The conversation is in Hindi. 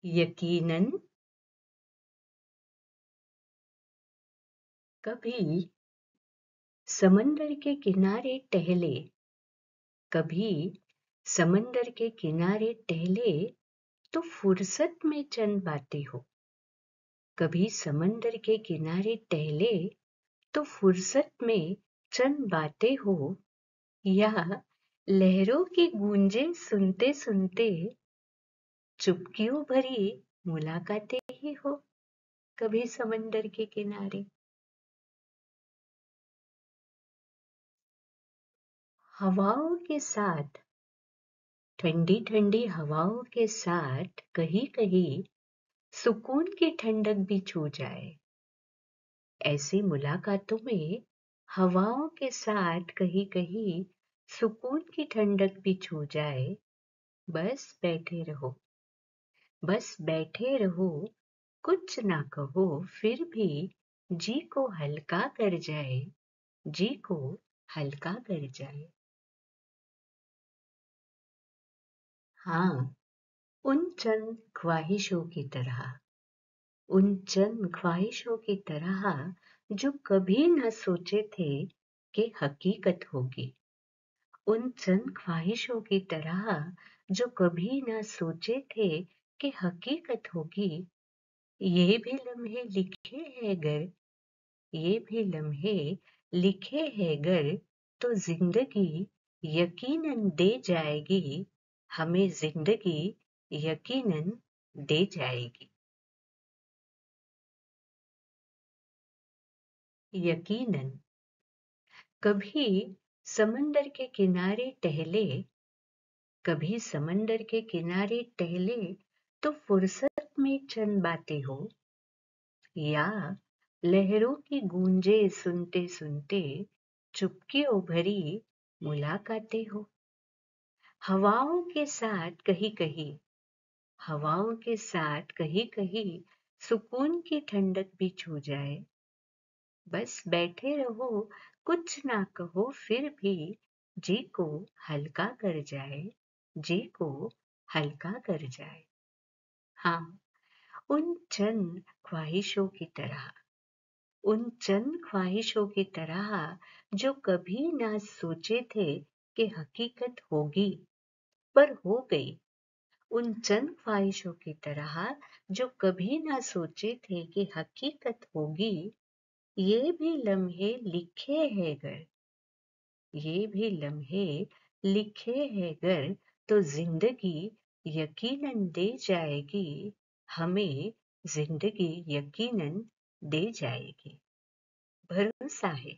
यकीनन। कभी समंदर के किनारे टहले, कभी समंदर के किनारे टहले तो फुर्सत में चंद बातें हो। कभी समंदर के किनारे टहले तो फुर्सत में चंद बातें हो, या लहरों की गूंजें सुनते सुनते चुपकियों भरी मुलाकातें ही हो। कभी समंदर के किनारे हवाओं के साथ, ठंडी ठंडी हवाओं के साथ कहीं कहीं सुकून की ठंडक भी छू जाए। ऐसी मुलाकातों में हवाओं के साथ कहीं कहीं सुकून की ठंडक भी छू जाए। बस बैठे रहो, बस बैठे रहो, कुछ ना कहो, फिर भी जी को हल्का कर जाए, जी को हल्का कर जाए। हाँ, उन चंद ख्वाहिशों की तरह, उन चंद ख्वाहिशों की तरह जो कभी न सोचे थे कि हकीकत होगी। उन चंद ख्वाहिशों की तरह जो कभी न सोचे थे कि हकीकत होगी। ये भी लम्हे लिखे हैं गर, ये भी लम्हे लिखे हैं गर, तो जिंदगी यकीनन दे जाएगी, हमें जिंदगी यकीनन दे जाएगी। यकीनन। कभी समंदर के किनारे टहले, कभी समंदर के किनारे टहले तो फुर्सत में चंद बातें हो, या लहरों की गूंजे सुनते सुनते चुपकियों भरी मुलाकातें हो। हवाओं के साथ कहीं कहीं, हवाओं के साथ कहीं कहीं सुकून की ठंडक भी छू जाए। बस बैठे रहो, कुछ ना कहो, फिर भी जी को हल्का कर जाए, जी को हल्का कर जाए। हाँ, उन चंद ख्वाहिशों की तरह, उन चंद ख्वाहिशों की तरह जो कभी ना सोचे थे कि हकीकत होगी, पर हो गई। उन चंद ख्वाहिशों की तरह जो कभी ना सोचे थे कि हकीकत होगी। ये भी लम्हे लिखे हैं गर, ये भी लम्हे लिखे हैं गर, तो जिंदगी यकीनन दे जाएगी, हमें जिंदगी यकीनन दे जाएगी। भरोसा है।